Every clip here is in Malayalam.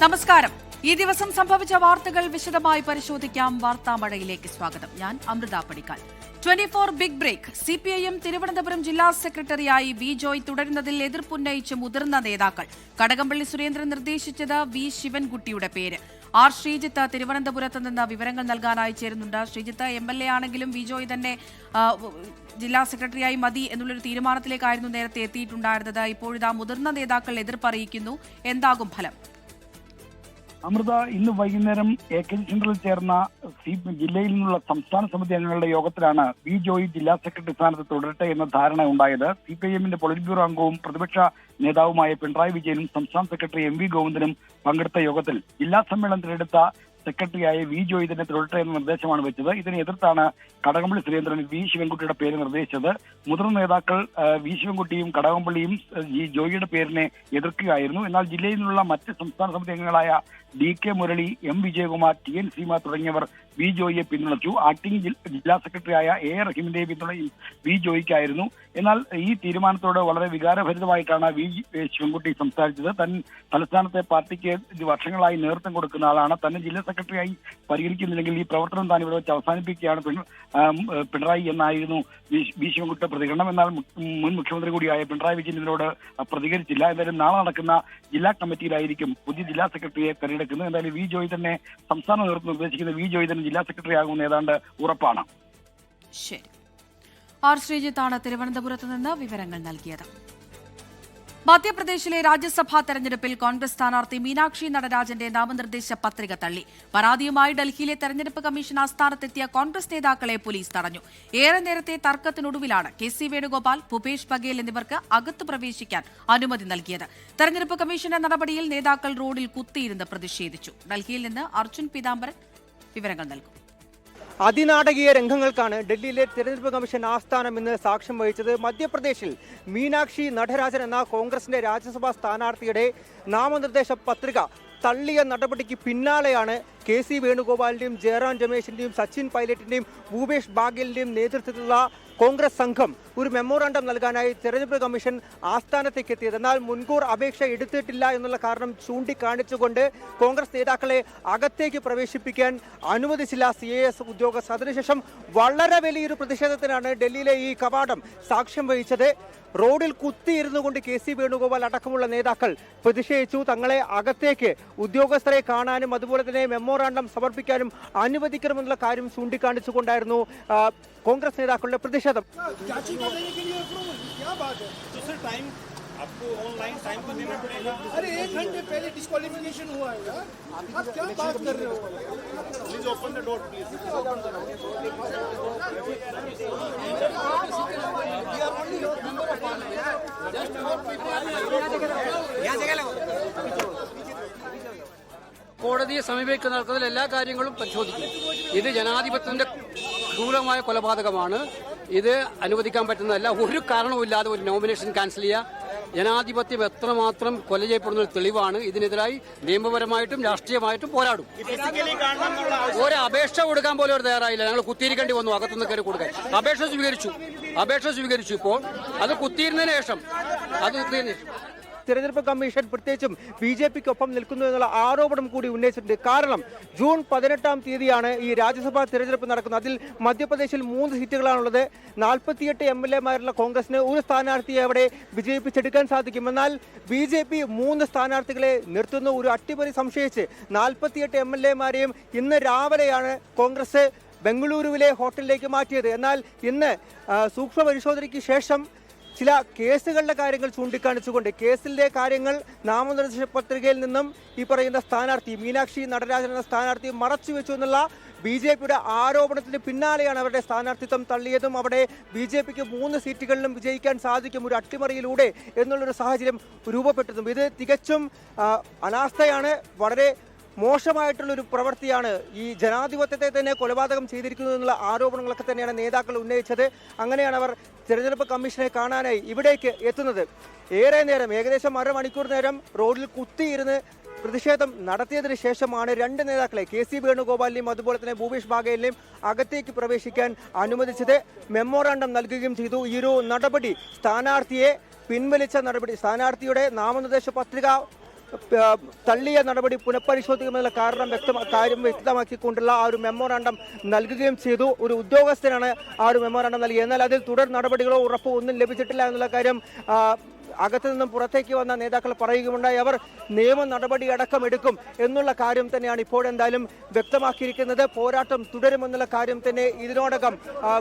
നമസ്കാരം. ഈ ദിവസം സംഭവിച്ച വാർത്തകൾ വിശദമായി പരിശോധിക്കാം. വാർത്താമഴയിലേക്ക് സ്വാഗതം. ഞാൻ Amrutha Padikkal. 24 big break. CPIM Thiruvananthapuram ജില്ലാ സെക്രട്ടറിയായി വി ജോയ് തുടരുന്നതിൽ എതിർപ്പുന്നയിച്ച് മുതിർന്ന നേതാക്കൾ. കടകംപള്ളി സുരേന്ദ്രൻ നിർദ്ദേശിച്ചത് വി ശിവൻകുട്ടിയുടെ പേര്. ആർ ശ്രീജിത്ത് തിരുവനന്തപുരത്ത് നിന്ന് വിവരങ്ങൾ നൽകാനായി ചേരുന്നുണ്ട്. ശ്രീജിത്ത്, MLA ആണെങ്കിലും വി ജോയ് തന്നെ ജില്ലാ സെക്രട്ടറിയായി മതി എന്നുള്ളൊരു തീരുമാനത്തിലേക്കായിരുന്നു നേരത്തെ എത്തിയിട്ടുണ്ടായിരുന്നത്. ഇപ്പോഴിതാ മുതിർന്ന നേതാക്കൾ എതിർപ്പറിയിക്കുന്നു. എന്താകും ഫലം? അമൃത, ഇന്ന് വൈകുന്നേരം AK സെന്ററിൽ ചേർന്ന ജില്ലയിൽ നിന്നുള്ള സംസ്ഥാന സമിതി അംഗങ്ങളുടെ യോഗത്തിലാണ് വി ജോയ് ജില്ലാ സെക്രട്ടറി സ്ഥാനത്ത് തുടരട്ടെ എന്ന ധാരണ ഉണ്ടായത്. CPIMന്റെ പൊളിറ്റ് ബ്യൂറോ അംഗവും പ്രതിപക്ഷ നേതാവുമായ പിണറായി വിജയനും സംസ്ഥാന സെക്രട്ടറി MV ഗോവിന്ദനും പങ്കെടുത്ത യോഗത്തിൽ ജില്ലാ സമ്മേളനത്തിലെടുത്ത സെക്രട്ടറിയായ വി ജോയ് തന്നെ തുടരട്ടെ എന്ന നിർദ്ദേശമാണ് വെച്ചത്. ഇതിനെ എതിർത്താണ് കടകംപള്ളി സുരേന്ദ്രൻ വി ശിവൻകുട്ടിയുടെ പേര് നിർദ്ദേശിച്ചത്. മുതിർന്ന നേതാക്കൾ വി ശിവൻകുട്ടിയും കടകംപള്ളിയും ഈ ജോയിയുടെ പേരിനെ എതിർക്കുകയായിരുന്നു. എന്നാൽ ജില്ലയിൽ നിന്നുള്ള മറ്റ് സംസ്ഥാന സമിതി അംഗങ്ങളായ DK Murali, M Vijayakumar, TN Seema തുടങ്ങിയവർ വി ജോയിയെ പിന്തുണച്ചു. ആക്ടിംഗ് ജില്ലാ സെക്രട്ടറിയായ A റഹീമിന്റെ പിന്തുണയും വി ജോയിക്കായിരുന്നു. എന്നാൽ ഈ തീരുമാനത്തോട് വളരെ വികാരഭരിതമായിട്ടാണ് വി ശിവൻകുട്ടി സംസാരിച്ചത്. തലസ്ഥാനത്തെ പാർട്ടിക്ക് വർഷങ്ങളായി നേതൃത്വം കൊടുക്കുന്ന ആളാണ്. തന്നെ ജില്ലാ സെക്രട്ടറിയായി പരിഗണിക്കുന്നില്ലെങ്കിൽ ഈ പ്രവർത്തനം താൻ ഇവിടെ വെച്ച് അവസാനിപ്പിക്കുകയാണ് പിണറായി എന്നായിരുന്നു വി ശിവൻകുട്ടിയുടെ പ്രതികരണം. എന്നാൽ മുൻ മുഖ്യമന്ത്രി കൂടിയായ പിണറായി വിജയൻ ഇതിനോട് പ്രതികരിച്ചില്ല. എന്തായാലും നാളെ നടക്കുന്ന ജില്ലാ കമ്മിറ്റിയിലായിരിക്കും പുതിയ ജില്ലാ സെക്രട്ടറിയെ തെരഞ്ഞെടുക്കുന്നത്. എന്തായാലും വി ജോയ് തന്നെ സംസ്ഥാന നേതൃത്വം നിർദ്ദേശിക്കുന്ന വി ജോയ് തന്നെ ജില്ലാ സെക്രട്ടറി ആകുമെന്ന് ഏതാണ്ട് ഉറപ്പാണ്. ശരി. ആർ ശ്രീജിത്താണ് തിരുവനന്തപുരത്ത് നിന്ന് വിവരങ്ങൾ നൽകിയത്. മധ്യപ്രദേശിലെ രാജ്യസഭാ തെരഞ്ഞെടുപ്പിൽ കോൺഗ്രസ് സ്ഥാനാർത്ഥി മീനാക്ഷി നടരാജന്റെ നാമനിർദ്ദേശ പത്രിക തള്ളി. പരാതിയുമായി ഡൽഹിയിലെ തെരഞ്ഞെടുപ്പ് കമ്മീഷൻ ആസ്ഥാനത്തെത്തിയ കോൺഗ്രസ് നേതാക്കളെ പോലീസ് തടഞ്ഞു. ഏറെ നേരത്തെ തർക്കത്തിനൊടുവിലാണ് KC വേണുഗോപാൽ, ഭൂപേഷ് ബഗേൽ എന്നിവർക്ക് അകത്ത് പ്രവേശിക്കാൻ അനുമതി നൽകിയത്. തെരഞ്ഞെടുപ്പ് കമ്മീഷന്റെ നടപടിയിൽ നേതാക്കൾ റോഡിൽ കുത്തിയിരുന്ന് പ്രതിഷേധിച്ചു. ഡൽഹിയിൽ നിന്ന് അർജുൻ പീതാംബരൻ വിവരങ്ങൾ നൽകും. അതിനാടകീയ രംഗങ്ങൾക്കാണ് ഡൽഹിയിലെ തെരഞ്ഞെടുപ്പ് കമ്മീഷൻ ആസ്ഥാനം ഇന്ന് സാക്ഷ്യം വഹിച്ചത്. മധ്യപ്രദേശിൽ മീനാക്ഷി നടരാജൻ എന്ന കോൺഗ്രസിന്റെ രാജ്യസഭാ സ്ഥാനാർത്ഥിയുടെ നാമനിർദ്ദേശ പത്രിക തള്ളിയ നടപടിക്ക് പിന്നാലെയാണ് KC വേണുഗോപാലിന്റെയും ജയറാം രമേശിന്റെയും സച്ചിൻ പൈലറ്റിന്റെയും ഭൂപേഷ് ബാഗേലിന്റെയും നേതൃത്വത്തിലുള്ള കോൺഗ്രസ് സംഘം ഒരു മെമ്മോറാണ്ടം നൽകാനായി തെരഞ്ഞെടുപ്പ് കമ്മീഷൻ ആസ്ഥാനത്തേക്ക് എത്തിയത്. എന്നാൽ മുൻകൂർ അപേക്ഷ എടുത്തിട്ടില്ല എന്നുള്ള കാരണം ചൂണ്ടിക്കാണിച്ചുകൊണ്ട് കോൺഗ്രസ് നേതാക്കളെ അകത്തേക്ക് പ്രവേശിപ്പിക്കാൻ അനുവദിച്ചില്ല CAS ഉദ്യോഗസ്ഥർ. അതിനുശേഷം വളരെ വലിയൊരു പ്രതിഷേധത്തിനാണ് ഡൽഹിയിലെ ഈ കവാടം സാക്ഷ്യം വഹിച്ചത്. റോഡിൽ കുത്തിയിരുന്നു കൊണ്ട് KC വേണുഗോപാൽ അടക്കമുള്ള നേതാക്കൾ പ്രതിഷേധിച്ചു. തങ്ങളെ അകത്തേക്ക് ഉദ്യോഗസ്ഥരെ കാണാനും അതുപോലെ തന്നെ മെമ്മോറാണ്ടം സമർപ്പിക്കാനും അനുവദിക്കണമെന്നുള്ള കാര്യം ചൂണ്ടിക്കാണിച്ചുകൊണ്ടായിരുന്നു കോൺഗ്രസ് നേതാക്കളുടെ പ്രതിഷേധം. आपको ऑनलाइन टाइम तो देना पड़ेगा। अरे 1 घंटे पहले डिस्क्वालिफिकेशन हुआ है यार, आप क्या बात कर रहे हो? Please open the door please. കോടതിയെ സമീപിക്കുന്ന നടക്കുന്നതിൽ എല്ലാ കാര്യങ്ങളും പരിശോധിക്കും. ഇത് ജനാധിപത്യത്തിന്റെ ക്രൂരമായ കൊലപാതകമാണ്. ഇത് അനുവദിക്കാൻ പറ്റുന്നതല്ല. ഒരു കാരണവുമില്ലാതെ ഒരു നോമിനേഷൻ ക്യാൻസൽ ചെയ്യുക ജനാധിപത്യം എത്രമാത്രം കൊല ചെയ്യപ്പെടുന്ന ഒരു തെളിവാണ്. ഇതിനെതിരായി നിയമപരമായിട്ടും രാഷ്ട്രീയമായിട്ടും പോരാടും. ഒരു അപേക്ഷ കൊടുക്കാൻ പോലും ഒരു തയ്യാറായില്ല. ഞങ്ങൾ കുത്തിയിരിക്കേണ്ടി വന്നു അകത്തുനിന്ന് കയറി കൊടുക്കാൻ. അപേക്ഷ സ്വീകരിച്ചു. ഇപ്പോൾ അത് കുത്തിയിരുന്നതിന് ശേഷം തെരഞ്ഞെടുപ്പ് കമ്മീഷൻ പ്രത്യേകിച്ചും BJPക്കൊപ്പം നിൽക്കുന്നു എന്നുള്ള ആരോപണം കൂടി ഉന്നയിച്ചിട്ടുണ്ട്. കാരണം ജൂൺ 18-ാം തീയതിയാണ് ഈ രാജ്യസഭാ തെരഞ്ഞെടുപ്പ് നടക്കുന്നത്. അതിൽ മധ്യപ്രദേശിൽ 3 സീറ്റുകളാണുള്ളത്. 48 MLA-മാരുള്ള കോൺഗ്രസിന് ഒരു സ്ഥാനാർത്ഥിയെ അവിടെ വിജയിപ്പിച്ചെടുക്കാൻ സാധിക്കും. എന്നാൽ BJP 3 സ്ഥാനാർത്ഥികളെ നിർത്തുന്ന ഒരു അട്ടിമറി സംശയിച്ച് 48 MLA-മാരെയും ഇന്ന് രാവിലെയാണ് കോൺഗ്രസ് ബംഗളൂരുവിലെ ഹോട്ടലിലേക്ക് മാറ്റിയത്. എന്നാൽ ഇന്ന് സൂക്ഷ്മ പരിശോധനയ്ക്ക് ശേഷം ചില കേസുകളുടെ കാര്യങ്ങൾ ചൂണ്ടിക്കാണിച്ചുകൊണ്ട് കേസിലെ കാര്യങ്ങൾ നാമനിർദ്ദേശ പത്രികയിൽ നിന്നും ഈ പറയുന്ന സ്ഥാനാർത്ഥി മീനാക്ഷി നടരാജൻ എന്ന സ്ഥാനാർത്ഥി മറച്ചുവെച്ചു എന്നുള്ള BJPയുടെ ആരോപണത്തിന് പിന്നാലെയാണ് അവരുടെ സ്ഥാനാർത്ഥിത്വം തള്ളിയതും അവിടെ BJPക്ക് 3 സീറ്റുകളിലും വിജയിക്കാൻ സാധിക്കും ഒരു അട്ടിമറിയിലൂടെ എന്നുള്ളൊരു സാഹചര്യം രൂപപ്പെട്ടതും. ഇത് തികച്ചും അനാസ്ഥയാണ്. വളരെ മോശമായിട്ടുള്ളൊരു പ്രവൃത്തിയാണ്. ഈ ജനാധിപത്യത്തെ തന്നെ കൊലപാതകം ചെയ്തിരിക്കുന്നു എന്നുള്ള ആരോപണങ്ങളൊക്കെ തന്നെയാണ് നേതാക്കൾ ഉന്നയിച്ചത്. അങ്ങനെയാണ് അവർ തെരഞ്ഞെടുപ്പ് കമ്മീഷനെ കാണാനായി ഇവിടേക്ക് എത്തുന്നത്. ഏറെ നേരം ഏകദേശം അരമണിക്കൂർ നേരം റോഡിൽ കുത്തിയിരുന്ന് പ്രതിഷേധം നടത്തിയതിനു ശേഷമാണ് 2 നേതാക്കളെ KC വേണുഗോപാലിനെയും അതുപോലെ തന്നെ ഭൂപേഷ് ബാഗേലിനെയും അകത്തേക്ക് പ്രവേശിക്കാൻ അനുവദിച്ചത്. മെമ്മോറാണ്ടം നൽകുകയും ചെയ്തു. ഈ ഒരു നടപടി സ്ഥാനാർത്ഥിയെ പിൻവലിച്ച നടപടി, സ്ഥാനാർത്ഥിയുടെ നാമനിർദ്ദേശ പത്രിക തള്ളിയ നടപടി പുനഃപരിശോധിക്കുമെന്നുള്ള കാര്യം വ്യക്തമാക്കിക്കൊണ്ടുള്ള ആ ഒരു മെമ്മോറാണ്ടം നൽകുകയും ചെയ്തു. ഒരു ഉദ്യോഗസ്ഥനാണ് ആ ഒരു മെമ്മോറാണ്ടം നൽകിയത്. എന്നാൽ അതിൽ തുടർ നടപടികളോ ഉറപ്പോ ഒന്നും ലഭിച്ചിട്ടില്ല എന്നുള്ള കാര്യം അകത്തു നിന്നും പുറത്തേക്ക് വന്ന നേതാക്കൾ പറയുകയുണ്ടായി. അവർ നിയമ നടപടി അടക്കം എടുക്കും എന്നുള്ള കാര്യം തന്നെയാണ് ഇപ്പോഴെന്തായാലും വ്യക്തമാക്കിയിരിക്കുന്നത്. പോരാട്ടം തുടരുമെന്നുള്ള കാര്യം തന്നെ ഇതിനോടകം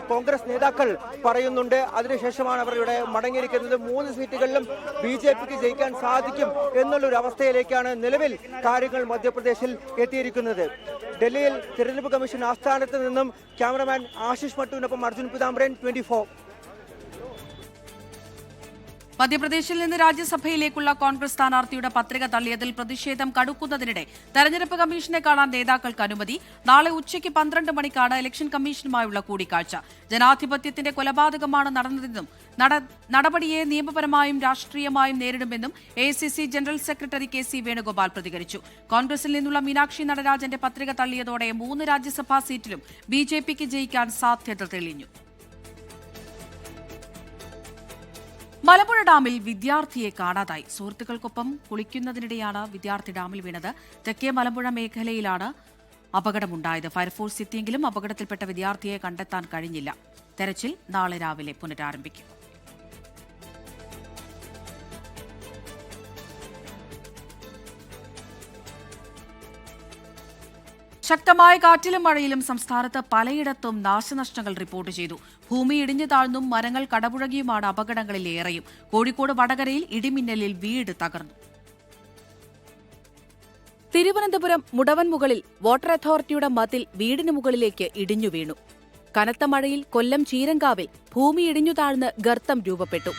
കോൺഗ്രസ് നേതാക്കൾ പറയുന്നുണ്ട്. അതിനുശേഷമാണ് അവർ ഇവിടെ മടങ്ങിയിരിക്കുന്നത്. 3 സീറ്റുകളിലും BJPക്ക് ജയിക്കാൻ സാധിക്കും എന്നുള്ളൊരു അവസ്ഥയിലേക്കാണ് നിലവിൽ കാര്യങ്ങൾ മധ്യപ്രദേശിൽ എത്തിയിരിക്കുന്നത്. ഡൽഹിയിൽ തിരഞ്ഞെടുപ്പ് കമ്മീഷൻ ആസ്ഥാനത്ത് നിന്നും ക്യാമറമാൻ ആശിഷ് മട്ടുവിനൊപ്പം അർജുൻ പിതാംബരൻ, 24. മധ്യപ്രദേശിൽ നിന്ന് രാജ്യസഭയിലേക്കുള്ള കോൺഗ്രസ് സ്ഥാനാർത്ഥിയുടെ പത്രിക തള്ളിയതിൽ പ്രതിഷേധം കടുക്കുന്നതിനിടെ തെരഞ്ഞെടുപ്പ് കമ്മീഷനെ കാണാൻ നേതാക്കൾക്ക് അനുമതി. നാളെ ഉച്ചയ്ക്ക് 12 മണിക്കാണ് ഇലക്ഷൻ കമ്മീഷനുമായുള്ള കൂടിക്കാഴ്ച. ജനാധിപത്യത്തിന്റെ കൊലപാതകമാണ് നടന്നതെന്നും നടപടിയെ നിയമപരമായും രാഷ്ട്രീയമായും നേരിടുമെന്നും AICC general secretary KC Venugopal പ്രതികരിച്ചു. കോൺഗ്രസിൽ നിന്നുള്ള മീനാക്ഷി നടരാജന്റെ പത്രിക തള്ളിയതോടെ 3 രാജ്യസഭാ സീറ്റിലും BJPക്ക് ജയിക്കാൻ സാധ്യത തെളിഞ്ഞു. മലമ്പുഴ ഡാമിൽ വിദ്യാർത്ഥിയെ കാണാതായി. സുഹൃത്തുക്കൾക്കൊപ്പം കുളിക്കുന്നതിനിടെയാണ് വിദ്യാർത്ഥി ഡാമിൽ വീണത്. തെക്കേ മലമ്പുഴ മേഖലയിലാണ് അപകടമുണ്ടായത്. ഫയർഫോഴ്സ് എത്തിയെങ്കിലും അപകടത്തിൽപ്പെട്ട വിദ്യാർത്ഥിയെ കണ്ടെത്താൻ കഴിഞ്ഞില്ല. തെരച്ചിൽ നാളെ രാവിലെ പുനരാരംഭിക്കും. ശക്തമായ കാറ്റിലും മഴയിലും സംസ്ഥാനത്ത് പലയിടത്തും നാശനഷ്ടങ്ങൾ റിപ്പോർട്ട് ചെയ്തു. ഭൂമി ഇടിഞ്ഞു താഴ്ന്നും മരങ്ങൾ കടപുഴകിയുമാണ് അപകടങ്ങളിലേറെയും. കോഴിക്കോട് വടകരയിൽ ഇടിമിന്നലിൽ വീട് തകർന്നു. തിരുവനന്തപുരം മുടവൻമുകളിൽ വാട്ടർ അതോറിറ്റിയുടെ മതിൽ വീടിന് മുകളിലേക്ക് ഇടിഞ്ഞു വീണു. കനത്ത മഴയിൽ കൊല്ലം ചീരങ്കാവിൽ ഭൂമി ഇടിഞ്ഞു താഴ്ന്ന് ഗർത്തം രൂപപ്പെട്ടു.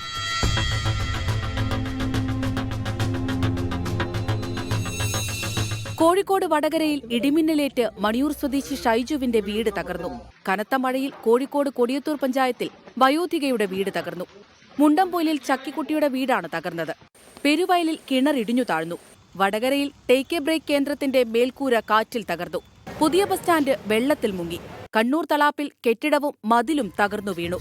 കോഴിക്കോട് വടകരയിൽ ഇടിമിന്നലേറ്റ് മണിയൂർ സ്വദേശി ഷൈജുവിന്റെ വീട് തകർന്നു. കനത്ത മഴയിൽ കോഴിക്കോട് കൊടിയത്തൂർ പഞ്ചായത്തിൽ വയോധികയുടെ വീട് തകർന്നു. മുണ്ടംപോയിലിൽ ചക്കിക്കുട്ടിയുടെ വീടാണ് തകർന്നത്. പെരുവയലിൽ കിണർ ഇടിഞ്ഞു താഴ്ന്നു. വടകരയിൽ ടേക്ക് എ ബ്രേക്ക് കേന്ദ്രത്തിന്റെ മേൽക്കൂര കാറ്റിൽ തകർന്നു. പുതിയ ബസ് സ്റ്റാൻഡ് വെള്ളത്തിൽ മുങ്ങി. കണ്ണൂർ തളാപ്പിൽ കെട്ടിടവും മതിലും തകർന്നു വീണു.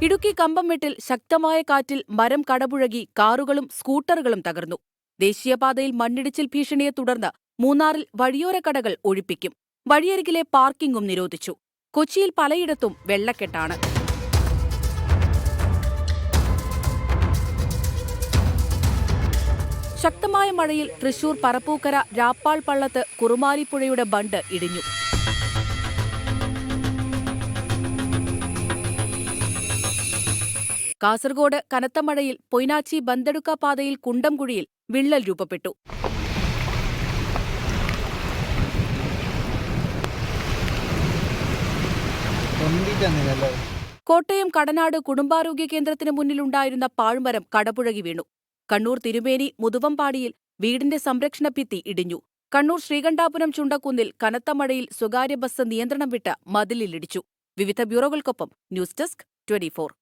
ഇടുക്കി കമ്പംമെട്ടിൽ ശക്തമായ കാറ്റിൽ മരം കടപുഴകി കാറുകളും സ്കൂട്ടറുകളും തകർന്നു. ദേശീയപാതയിൽ മണ്ണിടിച്ചിൽ ഭീഷണിയെ തുടർന്ന് മൂന്നാറിൽ വഴിയോര കടകൾ ഒഴിപ്പിക്കും. വഴിയരികിലെ പാർക്കിംഗും നിരോധിച്ചു. കൊച്ചിയിൽ പലയിടത്തും വെള്ളക്കെട്ടാണ്. ശക്തമായ മഴയിൽ തൃശൂർ പറപ്പൂക്കര രാപ്പാൾ പള്ളത്ത് കുറുമാലിപ്പുഴയുടെ ബണ്ട് ഇടിഞ്ഞു. കാസർഗോഡ് കനത്ത മഴയിൽ പൊയ്നാച്ചി ബന്തെടുക്ക പാതയിൽ കുണ്ടംകുഴിയിൽ വിള്ളൽ രൂപപ്പെട്ടു. കോട്ടയം കടനാട് കുടുംബാരോഗ്യ കേന്ദ്രത്തിന് മുന്നിലുണ്ടായിരുന്ന പാഴ്മരം കടപുഴകി വീണു. കണ്ണൂർ തിരുമേനി മുതുവമ്പാടിയിൽ വീടിന്റെ സംരക്ഷണ ഭിത്തി ഇടിഞ്ഞു. കണ്ണൂർ ശ്രീകണ്ഠാപുരം ചുണ്ടക്കുന്നിൽ കനത്ത മഴയിൽ സ്വകാര്യ ബസ് നിയന്ത്രണം വിട്ട് മതിലിലിടിച്ചു. വിവിധ ബ്യൂറോകൾക്കൊപ്പം ന്യൂസ് ഡെസ്ക് 24.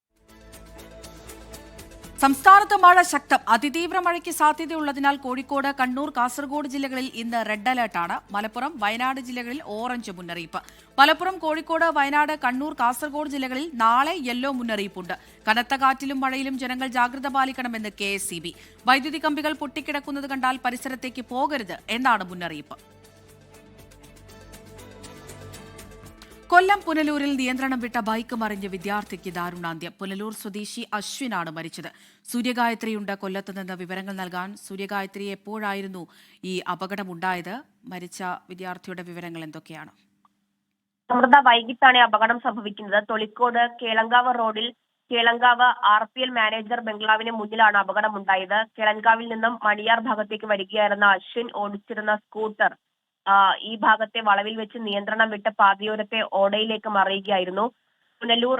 സംസ്ഥാനത്ത് മഴ ശക്തം. അതിതീവ്ര മഴയ്ക്ക് സാധ്യതയുള്ളതിനാൽ കോഴിക്കോട്, കണ്ണൂർ, കാസർഗോഡ് ജില്ലകളിൽ ഇന്ന് റെഡ് അലർട്ടാണ്. മലപ്പുറം, വയനാട് ജില്ലകളിൽ ഓറഞ്ച് മുന്നറിയിപ്പ്. മലപ്പുറം, കോഴിക്കോട്, വയനാട്, കണ്ണൂർ, കാസർഗോഡ് ജില്ലകളിൽ നാളെ യെല്ലോ മുന്നറിയിപ്പുണ്ട്. കനത്ത കാറ്റിലും മഴയിലും ജനങ്ങൾ ജാഗ്രത പാലിക്കണമെന്ന് KSEB. വൈദ്യുതി കമ്പികൾ പൊട്ടിക്കിടക്കുന്നത് കണ്ടാൽ പരിസരത്തേക്ക് പോകരുത് എന്നാണ് മുന്നറിയിപ്പ്. കൊല്ലം പുനലൂരിൽ നിയന്ത്രണം വിട്ട ബൈക്ക് മറിഞ്ഞ് വിദ്യാർത്ഥിക്ക് ദാരുണാന്ത്യം. പുനലൂർ സ്വദേശി അശ്വിനാണ് മരിച്ചത്. സൂര്യഗായത്രിയുണ്ട് കൊല്ലത്ത് നിന്ന് വിവരങ്ങൾ നൽകാൻ. സൂര്യഗായത്രി, എപ്പോഴായിരുന്നു ഈ അപകടമുണ്ടായത്? മരിച്ച വിദ്യാർത്ഥിയുടെ വിവരങ്ങൾ എന്തൊക്കെയാണ്? അമൃത, വൈകിട്ടാണ് അപകടം സംഭവിക്കുന്നത്. തൊളിക്കോട് കേളങ്കാവ് റോഡിൽ കേളങ്കാവ് RPL മാനേജർ ബംഗ്ലാവിന് മുന്നിലാണ് അപകടമുണ്ടായത്. കേളങ്കാവിൽ നിന്നും മണിയാർ ഭാഗത്തേക്ക് വരികയായിരുന്ന അശ്വിൻ ഓടിച്ചിരുന്ന സ്കൂട്ടർ ഈ ഭാഗത്തെ വളവിൽ വെച്ച് നിയന്ത്രണം വിട്ട് പാതയോരത്തെ ഓടയിലേക്ക് മറിയുകയായിരുന്നു. പുനലൂർ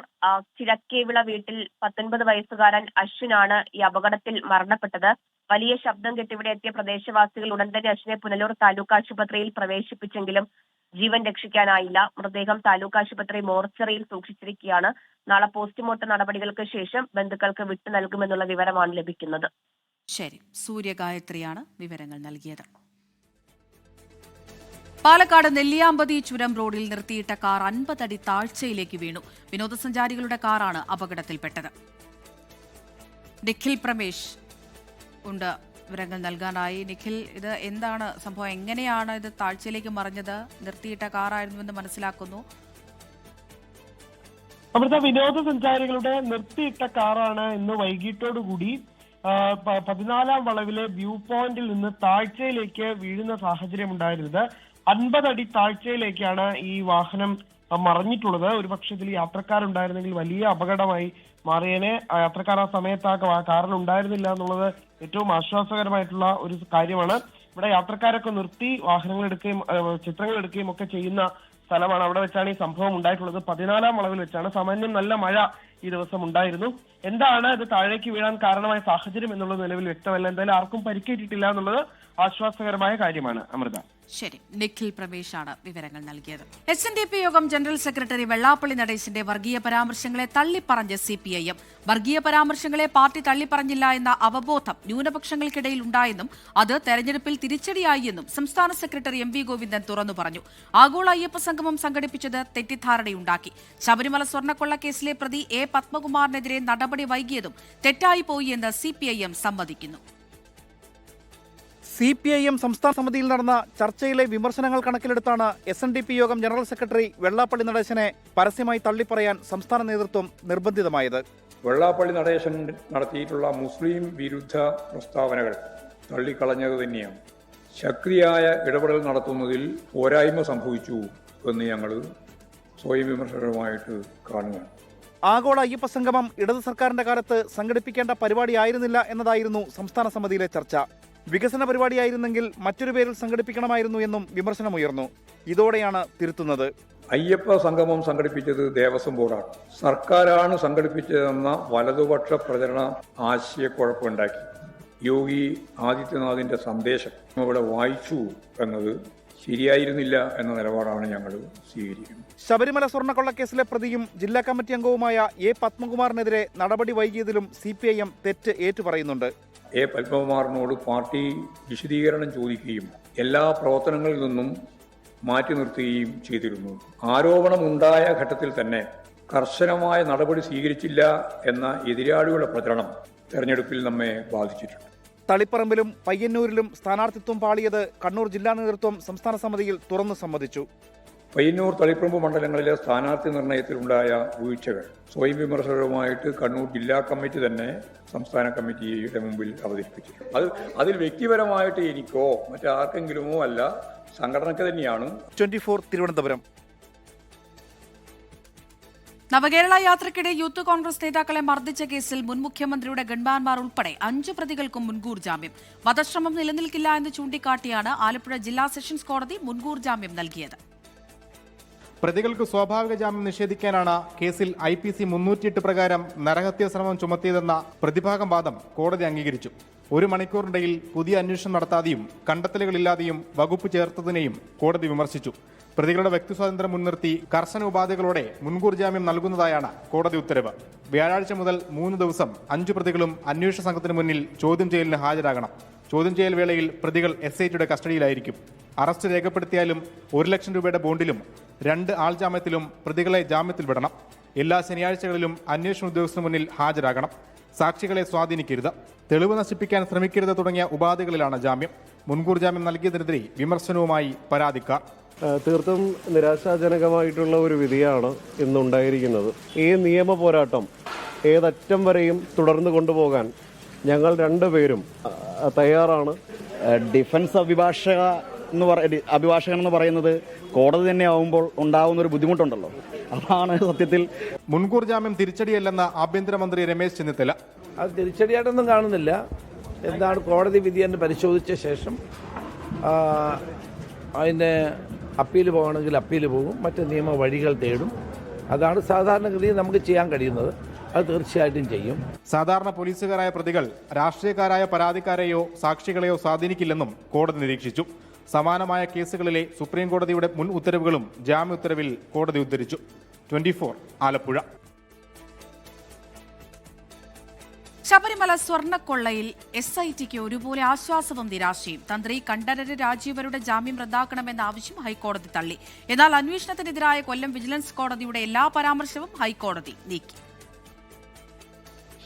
ചിരക്കേവിള വീട്ടിൽ 19 വയസ്സുകാരൻ അശ്വിനാണ് ഈ അപകടത്തിൽ മരണപ്പെട്ടത്. വലിയ ശബ്ദം കെട്ടിവിടെ എത്തിയ പ്രദേശവാസികൾ ഉടൻ തന്നെ അശ്വിനെ പുനലൂർ താലൂക്ക് ആശുപത്രിയിൽ പ്രവേശിപ്പിച്ചെങ്കിലും ജീവൻ രക്ഷിക്കാനായില്ല. മൃതദേഹം താലൂക്ക് ആശുപത്രി മോർച്ചറിയിൽ സൂക്ഷിച്ചിരിക്കുകയാണ്. നാളെ പോസ്റ്റ്മോർട്ടം നടപടികൾക്ക് ശേഷം ബന്ധുക്കൾക്ക് വിട്ടു നൽകുമെന്നുള്ള വിവരമാണ് ലഭിക്കുന്നത്. ശരി, സൂര്യഗായത്രിയാണ് വിവരങ്ങൾ നൽകിയത്. പാലക്കാട് നെല്ലിയാമ്പതി ചുരം റോഡിൽ നിർത്തിയിട്ട കാർ 50 അടി താഴ്ചയിലേക്ക് വീണു. വിനോദസഞ്ചാരികളുടെ കാറാണ് അപകടത്തിൽപ്പെട്ടത്. നിഖിൽ പ്രമേഷ് ഉണ്ട് വിവരങ്ങൾ നൽകാനായി. നിഖിൽ, ഇത് എന്താണ് സംഭവം? എങ്ങനെയാണ് ഇത് താഴ്ചയിലേക്ക് മറിഞ്ഞത്? നിർത്തിയിട്ട കാറായിരുന്നുവെന്ന് മനസ്സിലാക്കുന്നു. അവിടുത്തെ വിനോദസഞ്ചാരികളുടെ നിർത്തിയിട്ട കാറാണ് ഇന്ന് വൈകിട്ടോടുകൂടി 14-ാം വളവിലെ വ്യൂ പോയിന്റിൽ നിന്ന് താഴ്ചയിലേക്ക് വീഴുന്ന സാഹചര്യം ഉണ്ടായിരുന്നത്. 50 അടി താഴ്ചയിലേക്കാണ് ഈ വാഹനം മറിഞ്ഞിട്ടുള്ളത്. ഒരു പക്ഷേ ഇതിൽ യാത്രക്കാരുണ്ടായിരുന്നെങ്കിൽ വലിയ അപകടമായി മാറിയേനെ. യാത്രക്കാർ ആ സമയത്ത് ആ കാറിൽ ഉണ്ടായിരുന്നില്ല എന്നുള്ളത് ഏറ്റവും ആശ്വാസകരമായിട്ടുള്ള ഒരു കാര്യമാണ്. ഇവിടെ യാത്രക്കാരൊക്കെ നിർത്തി വാഹനങ്ങൾ എടുക്കുകയും ചിത്രങ്ങൾ എടുക്കുകയും ഒക്കെ ചെയ്യുന്ന സ്ഥലമാണ്. അവിടെ വെച്ചാണ് ഈ സംഭവം ഉണ്ടായിട്ടുള്ളത്. 14-ാം വളവിൽ വെച്ചാണ്. സാമാന്യം നല്ല മഴ ഈ ദിവസം ഉണ്ടായിരുന്നു. എന്താണ് ഇത് താഴേക്ക് വീഴാൻ കാരണമായ സാഹചര്യം എന്നുള്ളത് നിലവിൽ വ്യക്തമല്ല. എന്തായാലും ആർക്കും പരിക്കേറ്റിട്ടില്ല എന്നുള്ളത് ആശ്വാസകരമായ കാര്യമാണ്. അമൃത. ശരി, നിഖിൽ പ്രമേഷാണ് വിവരങ്ങൾ നൽകിയത്. SNDP യോഗം ജനറൽ സെക്രട്ടറി വെള്ളാപ്പള്ളി നടേശന്റെ വർഗീയ പരാമർശങ്ങളെ തള്ളിപ്പറഞ്ഞ് CPIM. വർഗീയ പരാമർശങ്ങളെ പാർട്ടി തള്ളിപ്പറഞ്ഞില്ല എന്ന അവബോധം ന്യൂനപക്ഷങ്ങൾക്കിടയിൽ ഉണ്ടായെന്നും അത് തെരഞ്ഞെടുപ്പിൽ തിരിച്ചടിയായി എന്നും സംസ്ഥാന സെക്രട്ടറി MV ഗോവിന്ദൻ തുറന്നു പറഞ്ഞു. ആഗോള അയ്യപ്പ സംഗമം സംഘടിപ്പിച്ചത് തെറ്റിദ്ധാരണയുണ്ടാക്കി. ശബരിമല സ്വർണ്ണക്കൊള്ളക്കേസിലെ പ്രതി A പത്മകുമാറിനെതിരെ നടപടി വൈകിയതും തെറ്റായി പോയി എന്ന് CPIM സമ്മതിക്കുന്നു. CPIM സംസ്ഥാന സമിതിയിൽ നടന്ന ചർച്ചയിലെ വിമർശനങ്ങൾ കണക്കിലെടുത്താണ് SNDP യോഗം ജനറൽ സെക്രട്ടറി വെള്ളാപ്പള്ളി നടേശനെ പരസ്യമായി തള്ളിപ്പറയാൻ സംസ്ഥാന നേതൃത്വം നിർബന്ധിതമായത്. വെള്ളാപ്പള്ളി നടേശൻ നടത്തിയിട്ടുള്ള മുസ്ലിം വിരുദ്ധ പ്രസ്താവനകൾ തള്ളിക്കളഞ്ഞത് തന്നെയാണ്. ശക്തിയായ ഇടപെടൽ നടത്തുന്നതിൽ പോരായ്മ സംഭവിച്ചു എന്ന് ഞങ്ങൾ സ്വയം വിമർശനവുമായിട്ട് കാണുകയാണ്. ആഗോള അയ്യപ്പ സംഗമം ഇടത് സർക്കാരിന്റെ കാലത്ത് സംഘടിപ്പിക്കേണ്ട പരിപാടിയായിരുന്നില്ല എന്നതായിരുന്നു സംസ്ഥാന സമിതിയിലെ ചർച്ച. വികസന പരിപാടിയായിരുന്നെങ്കിൽ മറ്റൊരു പേരിൽ സംഘടിപ്പിക്കണമായിരുന്നു എന്നും വിമർശനമുയർന്നു. ഇതോടെയാണ് തിരുത്തുന്നത്. അയ്യപ്പ സംഗമം സംഘടിപ്പിച്ചത് ദേവസ്വം ബോർഡാണ്. സർക്കാരാണ് സംഘടിപ്പിച്ചതെന്ന വലതുപക്ഷ പ്രചരണ ആശയക്കുഴപ്പമുണ്ടാക്കി. യോഗി ആദിത്യനാഥിന്റെ സന്ദേശം ഇവിടെ വായിച്ചു എന്നത് ശരിയായിരുന്നില്ല എന്ന നിലപാടാണ് ഞങ്ങൾ സ്വീകരിക്കുന്നത്. ശബരിമല സ്വർണ്ണക്കൊള്ളക്കേസിലെ പ്രതിയും ജില്ലാ കമ്മിറ്റി അംഗവുമായ A പത്മകുമാറിനെതിരെ നടപടി വൈകിയതിലും CPIM തെറ്റ് ഏറ്റുപറയുന്നുണ്ട്. A പത്മകുമാറിനോട് പാർട്ടി വിശദീകരണം ചോദിക്കുകയും എല്ലാ പ്രവർത്തനങ്ങളിൽ നിന്നും മാറ്റി നിർത്തുകയും ചെയ്തിരുന്നു. ആരോപണമുണ്ടായ ഘട്ടത്തിൽ തന്നെ കർശനമായ നടപടി സ്വീകരിച്ചില്ല എന്ന എതിരാളികളുടെ പ്രചരണം തെരഞ്ഞെടുപ്പിൽ നമ്മെ ബാധിച്ചിട്ടുണ്ട്. തളിപ്പറമ്പിലും പയ്യന്നൂരിലും സ്ഥാനാർത്ഥിത്വം പാളിയത് കണ്ണൂർ ജില്ലാ നേതൃത്വം സംസ്ഥാന സമിതിയിൽ തുറന്നു സമ്മതിച്ചു. പയ്യന്നൂർ തളിപ്പറമ്പ് മണ്ഡലങ്ങളിലെ സ്ഥാനാർത്ഥി നിർണയത്തിലുണ്ടായ വീഴ്ചകൾ സ്വയം വിമർശകരുമായിട്ട് കണ്ണൂർ ജില്ലാ കമ്മിറ്റി തന്നെ സംസ്ഥാന കമ്മിറ്റിയുടെ മുമ്പിൽ അവതരിപ്പിച്ചിട്ടുണ്ട്. അതിൽ വ്യക്തിപരമായിട്ട് എനിക്കോ മറ്റാർക്കെങ്കിലുമോ അല്ല, സംഘടനയ്ക്ക് തന്നെയാണ്. 24 തിരുവനന്തപുരം. നവകേരള യാത്രയ്ക്കിടെ യൂത്ത് കോൺഗ്രസ് നേതാക്കളെ മർദ്ദിച്ച കേസിൽ മുൻ മുഖ്യമന്ത്രിയുടെ ഗൺമാൻമാർ ഉൾപ്പെടെ 5 പ്രതികൾക്കും മുൻകൂർ ജാമ്യം. വധശ്രമം നിലനിൽക്കില്ല എന്ന് ചൂണ്ടിക്കാട്ടിയാണ് ആലപ്പുഴ ജില്ലാ സെഷൻസ് കോടതി മുൻകൂർ ജാമ്യം നൽകിയത്. പ്രതികൾക്ക് സ്വാഭാവിക ജാമ്യം നിഷേധിക്കാനാണ് കേസിൽ IPC 308 പ്രകാരം നരഹത്യാ ശ്രമം ചുമത്തിയതെന്ന പ്രതിഭാഗം വാദം കോടതി അംഗീകരിച്ചു. 1 മണിക്കൂറിനിടയിൽ പുതിയ അന്വേഷണം നടത്താതെയും കണ്ടെത്തലുകളില്ലാതെയും വകുപ്പ് ചേർത്തതിനെയും കോടതി വിമർശിച്ചു. പ്രതികളുടെ വ്യക്തിസ്വാതന്ത്ര്യം മുൻനിർത്തി കർശന ഉപാധികളോടെ മുൻകൂർ ജാമ്യം നൽകുന്നതായാണ് കോടതി ഉത്തരവ്. വ്യാഴാഴ്ച മുതൽ 3 ദിവസം 5 പ്രതികളും അന്വേഷണ സംഘത്തിന് മുന്നിൽ ചോദ്യം ചെയ്യലിന് ഹാജരാകണം. ചോദ്യം ചെയ്യൽ വേളയിൽ പ്രതികൾ SITയുടെ കസ്റ്റഡിയിലായിരിക്കും. അറസ്റ്റ് രേഖപ്പെടുത്തിയാലും 1 ലക്ഷം രൂപയുടെ ബോണ്ടിലും 2 ആൾജാമ്യത്തിലും പ്രതികളെ ജാമ്യത്തിൽ വിടണം. എല്ലാ ശനിയാഴ്ചകളിലും അന്വേഷണ ഉദ്യോഗസ്ഥന് മുന്നിൽ ഹാജരാകണം. സാക്ഷികളെ സ്വാധീനിക്കരുത്, തെളിവ് നശിപ്പിക്കാൻ ശ്രമിക്കരുത് തുടങ്ങിയ ഉപാധികളിലാണ് ജാമ്യം. മുൻകൂർ ജാമ്യം നൽകിയതിനെതിരെ വിമർശനവുമായി പരാതിക്കാർ. തീർത്തും നിരാശാജനകമായിട്ടുള്ള ഒരു വിധിയാണ് ഇന്നുണ്ടായിരിക്കുന്നത്. ഈ നിയമ പോരാട്ടം ഏതറ്റം വരെയും തുടർന്ന് കൊണ്ടുപോകാൻ ഞങ്ങൾ 2 പേരും തയ്യാറാണ്. ഡിഫൻസ് അഭിഭാഷകൻ എന്ന് പറയുന്നത് കോടതി തന്നെ ആവുമ്പോൾ ഉണ്ടാവുന്ന ഒരു ബുദ്ധിമുട്ടുണ്ടല്ലോ, അതാണ് സത്യത്തിൽ. മുൻകൂർ ജാമ്യം തിരിച്ചടിയല്ലെന്ന് ആഭ്യന്തരമന്ത്രി രമേശ് ചെന്നിത്തല. അത് തിരിച്ചടിയായിട്ടൊന്നും കാണുന്നില്ല. എന്താണ് കോടതി വിധി എന്ന് പരിശോധിച്ച ശേഷം അതിന് അപ്പീൽ പോകണമെങ്കിൽ അപ്പീൽ പോകും, മറ്റ് നിയമ വഴികൾ തേടും. അതാണ് സാധാരണഗതിയിൽ നമുക്ക് ചെയ്യാൻ കഴിയുന്നത്. അത് തീർച്ചയായിട്ടും ചെയ്യും. സാധാരണ പോലീസുകാരായ പ്രതികൾ രാഷ്ട്രീയക്കാരായ പരാതിക്കാരെയോ സാക്ഷികളെയോ സ്വാധീനിക്കില്ലെന്നും കോടതി നിരീക്ഷിച്ചു. സമാനമായ കേസുകളിലെ സുപ്രീം കോടതിയുടെ മുൻ ഉത്തരവുകളും ജാമ്യ ഉത്തരവിൽ കോടതി ഉദ്ധരിച്ചു. 24 ആലപ്പുഴ. ശബരിമല സ്വർണ്ണക്കൊള്ളയിൽ SITക്ക് ഒരുപോലെ ആശ്വാസവും നിരാശയും. തന്ത്രി കണ്ഠരര് രാജീവരുടെ ജാമ്യം റദ്ദാക്കണമെന്ന ആവശ്യം ഹൈക്കോടതി തള്ളി. എന്നാൽ അന്വേഷണത്തിനെതിരായ കൊല്ലം വിജിലൻസ് കോടതിയുടെ എല്ലാ പരാമർശവും ഹൈക്കോടതി നീക്കി.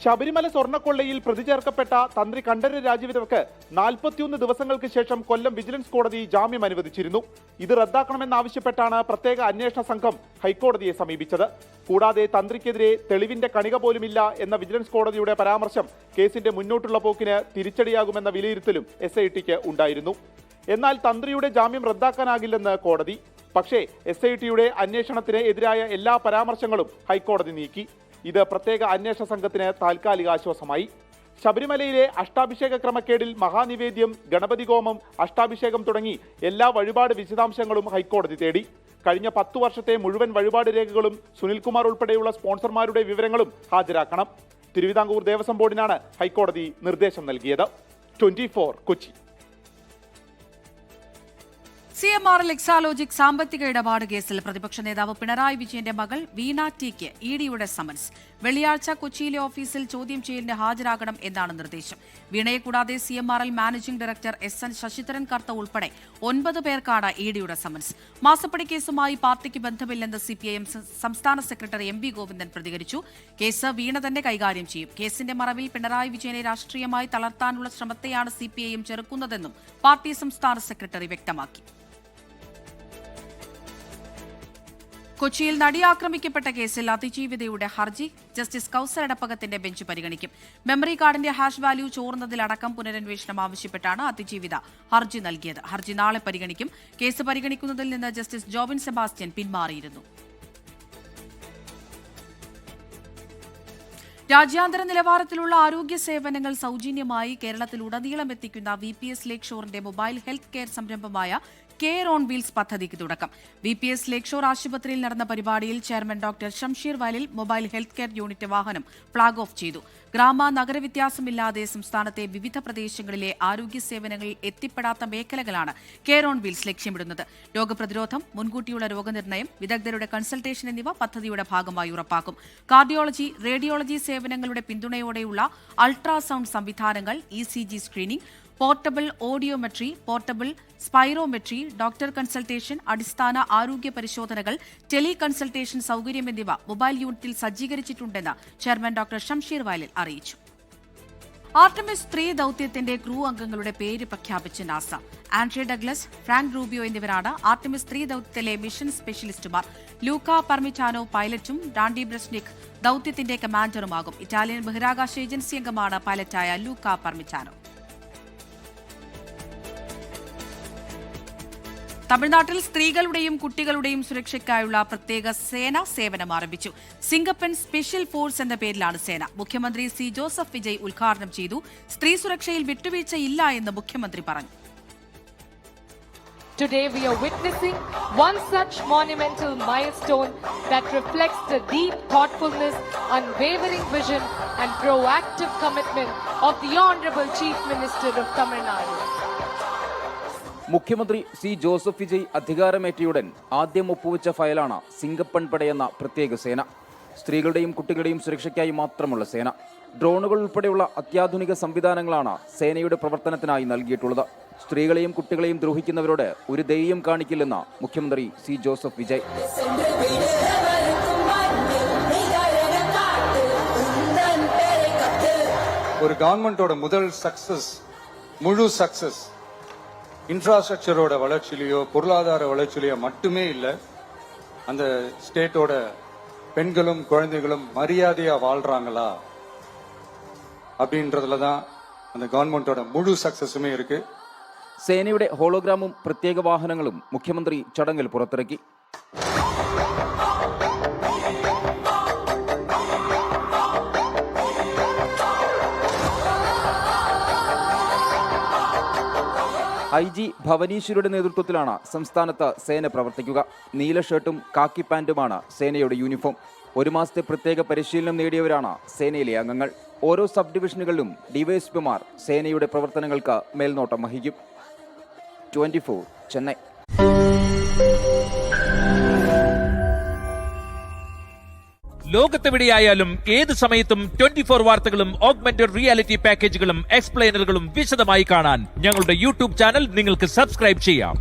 ശബരിമല സ്വർണ്ണക്കൊള്ളയിൽ പ്രതി ചേർക്കപ്പെട്ട തന്ത്രി കണ്ഠരര് രാജീവർക്ക് 41 ദിവസങ്ങൾക്ക് ശേഷം കൊല്ലം വിജിലൻസ് കോടതി ജാമ്യം അനുവദിച്ചിരുന്നു. ഇത് റദ്ദാക്കണമെന്നാവശ്യപ്പെട്ടാണ് പ്രത്യേക അന്വേഷണ സംഘം ഹൈക്കോടതിയെ സമീപിച്ചത്. കൂടാതെ തന്ത്രിക്കെതിരെ തെളിവിന്റെ കണിക പോലുമില്ല എന്ന വിജിലൻസ് കോടതിയുടെ പരാമർശം കേസിന്റെ മുന്നോട്ടുള്ള പോക്കിന് തിരിച്ചടിയാകുമെന്ന വിലയിരുത്തലും SITക്ക് ഉണ്ടായിരുന്നു. എന്നാൽ തന്ത്രിയുടെ ജാമ്യം റദ്ദാക്കാനാകില്ലെന്ന് കോടതി. പക്ഷേ SITയുടെ അന്വേഷണത്തിന് എതിരായ എല്ലാ പരാമർശങ്ങളും ഹൈക്കോടതി നീക്കി. ഇത് പ്രത്യേക അന്വേഷണ സംഘത്തിന് താൽക്കാലിക ആശ്വാസമായി. ശബരിമലയിലെ അഷ്ടാഭിഷേക ക്രമക്കേടിൽ മഹാനിവേദ്യം, ഗണപതി ഹോമം, അഷ്ടാഭിഷേകം തുടങ്ങി എല്ലാ വഴിപാട് വിശദാംശങ്ങളും ഹൈക്കോടതി തേടി. കഴിഞ്ഞ 10 വർഷത്തെ മുഴുവൻ വഴിപാട് രേഖകളും സുനിൽകുമാർ ഉൾപ്പെടെയുള്ള സ്പോൺസർമാരുടെ വിവരങ്ങളും ഹാജരാക്കണം. തിരുവിതാംകൂർ ദേവസ്വം ബോർഡിനാണ് ഹൈക്കോടതി നിർദ്ദേശം നൽകിയത്. 24 കൊച്ചി. CMRL എക്സാലോജിക് സാമ്പത്തിക ഇടപാട് കേസിൽ പ്രതിപക്ഷ നേതാവ് പിണറായി വിജയന്റെ മകൾ വീണ ടിക്ക് EDയുടെ സമൻസ്. വെള്ളിയാഴ്ച കൊച്ചിയിലെ ഓഫീസിൽ ചോദ്യം ചെയ്യലിന് ഹാജരാകണം എന്നാണ് നിർദ്ദേശം. വീണയെ കൂടാതെ CMRL managing director SN Sasidharan Kartha ഉൾപ്പെടെ 9 പേർക്കാണ് EDയുടെ സമൻസ്. മാസപ്പടി കേസുമായി പാർട്ടിക്ക് ബന്ധമില്ലെന്ന് CPIM സംസ്ഥാന സെക്രട്ടറി MV ഗോവിന്ദൻ പ്രതികരിച്ചു. കേസ് വീണ തന്നെ കൈകാര്യം ചെയ്യും. കേസിന്റെ മറവിൽ പിണറായി വിജയനെ രാഷ്ട്രീയമായി തളർത്താനുള്ള ശ്രമത്തെയാണ് CPIM ചെറുക്കുന്നതെന്നും പാർട്ടി സംസ്ഥാന സെക്രട്ടറി വ്യക്തമാക്കി. കൊച്ചിയിൽ നടി ആക്രമിക്കപ്പെട്ട കേസിൽ അതിജീവിതയുടെ ഹർജി ജസ്റ്റിസ് കൌസർ എടപ്പകത്തിന്റെ ബെഞ്ച് പരിഗണിക്കും. മെമ്മറി കാർഡിന്റെ ഹാഷ് വാല്യൂ ചോർന്നതിലടക്കം പുനരന്വേഷണം ആവശ്യപ്പെട്ടാണ് അതിജീവിത ഹർജി നൽകിയത്. ഹർജി നാളെ പരിഗണിക്കും. കേസ് പരിഗണിക്കുന്നതിൽ നിന്ന് ജസ്റ്റിസ് ജോബിൻ സെബാസ്റ്റ്യൻ പിന്മാറിയിരുന്നു. രാജ്യാന്തര നിലവാരത്തിലുള്ള ആരോഗ്യ സേവനങ്ങൾ സൗജന്യമായി കേരളത്തിലുടനീളം എത്തിക്കുന്ന VPS ലേക്ക് ഷോറിന്റെ മൊബൈൽ ഹെൽത്ത് കെയർ സംരംഭമായ കെയർ ഓൺ വീൽസ് പദ്ധതിക്ക് തുടക്കം. VPS ലേക്ക് ഷോർ ആശുപത്രിയിൽ നടന്ന പരിപാടിയിൽ ചെയർമാൻ ഡോക്ടർ ഷംഷീർ വയലിൽ മൊബൈൽ ഹെൽത്ത് കെയർ യൂണിറ്റ് വാഹനം ഫ്ളാഗ് ഓഫ് ചെയ്തു. ഗ്രാമ നഗര വ്യത്യാസമില്ലാതെ സംസ്ഥാനത്തെ വിവിധ പ്രദേശങ്ങളിലെ ആരോഗ്യ സേവനങ്ങൾ എത്തിപ്പെടാത്ത മേഖലകളാണ് കെയർ ഓൺ വീൽസ് ലക്ഷ്യമിടുന്നത്. രോഗപ്രതിരോധം, മുൻകൂട്ടിയുള്ള രോഗനിർണയം, വിദഗ്ധരുടെ കൺസൾട്ടേഷൻ എന്നിവ പദ്ധതിയുടെ ഭാഗമായി ഉറപ്പാക്കും. കാർഡിയോളജി, റേഡിയോളജി സേവനങ്ങളുടെ പിന്തുണയോടെയുള്ള അൾട്രാസൗണ്ട് സംവിധാനങ്ങൾ, ECG screening, portable audiometry, portable spirometry, doctor consultation, അടിസ്ഥാന ആരോഗ്യ പരിശോധനകൾ, ടെലി കൺസൾട്ടേഷൻ സൗകര്യം എന്നിവ മൊബൈൽ യൂണിറ്റിൽ സജ്ജീകരിച്ചിട്ടുണ്ടെന്ന് ചെയർമാൻ ഡോക്ടർ ഷംഷീർ വയലിൽ അറിയിച്ചു. ആർടെമിസ് 3 ദൌത്യത്തിന്റെ ക്രൂ അംഗങ്ങളുടെ പേര് പ്രഖ്യാപിച്ച് നാസ. ആൻഡ്രെ ഡഗ്ലസ്, ഫ്രാങ്ക് റൂബിയോ എന്നിവരാണ് ആർടെമിസ് 3 ദൌത്യത്തിലെ മിഷൻ സ്പെഷ്യലിസ്റ്റുമാർ. ലൂക്ക പർമിറ്റാനോ പൈലറ്റും റാൻഡി ബ്രസ്നിക് ദൌത്യത്തിന്റെ കമാൻഡറുമാകും. ഇറ്റാലിയൻ ബഹിരാകാശ ഏജൻസി അംഗമാണ് പൈലറ്റായ ലൂക്ക പർമിറ്റാനോ. തമിഴ്നാട്ടിൽ സ്ത്രീകളുടെയും കുട്ടികളുടെയും സുരക്ഷയ്ക്കായുള്ള പ്രത്യേക സേന സേവനം ആരംഭിച്ചു. സിംഗപ്പൻ സ്പെഷ്യൽ ഫോഴ്സ് എന്ന പേരിലാണ് സേന. മുഖ്യമന്ത്രി C. ജോസഫ് വിജയ് ഉദ്ഘാടനം ചെയ്തു. സ്ത്രീ സുരക്ഷയിൽ വിട്ടുവീഴ്ചയില്ല എന്ന് മുഖ്യമന്ത്രി പറഞ്ഞു. Today we are witnessing one such monumental milestone that reflects the deep thoughtfulness, unwavering vision and proactive commitment of the Honorable Chief Minister of Tamil Nadu. മുഖ്യമന്ത്രി C. ജോസഫ് വിജയ് അധികാരമേറ്റയുടൻ ആദ്യം ഒപ്പുവെച്ച ഫയലാണ് സിംഗപ്പൻ പടയെന്ന പ്രത്യേക സേന. സ്ത്രീകളുടെയും കുട്ടികളുടെയും സുരക്ഷയ്ക്കായി മാത്രമുള്ള സേന. ഡ്രോണുകൾ ഉൾപ്പെടെയുള്ള അത്യാധുനിക സംവിധാനങ്ങളാണ് സേനയുടെ പ്രവർത്തനത്തിനായി നൽകിയിട്ടുള്ളത്. സ്ത്രീകളെയും കുട്ടികളെയും ദ്രോഹിക്കുന്നവരോട് ഒരു ദയയും കാണിക്കില്ലെന്ന് മുഖ്യമന്ത്രി C. ജോസഫ് വിജയ്. ഒരു ഗവൺമെന്റോட முதல் சக்சஸ், முழு சக்சஸ் இன்ஃப்ராஸ்ட்ரக்சரோட வளர்ச்சியிலையோ பொருளாதார வளர்ச்சியிலையோ மட்டுமே இல்லை, அந்த ஸ்டேட்டோட பெண்களும் குழந்தைகளும் மரியாதையா வாழ்றாங்களா அப்படின்றதுல தான் அந்த ഗവൺമെന്റോட മുഴു സക്സസുമേ ഇருக்கு. സേനയുടെ ഹോളോഗ്രാമും പ്രത്യേക വാഹനങ്ങളും മുഖ്യമന്ത്രി ചടങ്ങിൽ പുറത്തിറക്കി. IG ഭവനീശ്വരുടെ നേതൃത്വത്തിലാണ് സംസ്ഥാനത്ത് സേന പ്രവർത്തിക്കുക. നീല ഷർട്ടും കാക്കി പാന്റുമാണ് സേനയുടെ യൂണിഫോം. 1 മാസത്തെ പ്രത്യേക പരിശീലനം നേടിയവരാണ് സേനയിലെ അംഗങ്ങൾ. ഓരോ സബ് ഡിവിഷനുകളിലും ഡിവൈഎസ്പിമാർ സേനയുടെ പ്രവർത്തനങ്ങൾക്ക് മേൽനോട്ടം വഹിക്കും. 24 ചെന്നൈ. ലോകത്തെവിടെയായാലും ഏത് സമയത്തും 24 വാർത്തകളും ഓഗ്മെന്റഡ് റിയാലിറ്റി പാക്കേജുകളും എക്സ്പ്ലെയിനറുകളും വിശദമായി കാണാൻ ഞങ്ങളുടെ യൂട്യൂബ് ചാനൽ നിങ്ങൾക്ക് സബ്സ്ക്രൈബ് ചെയ്യാം.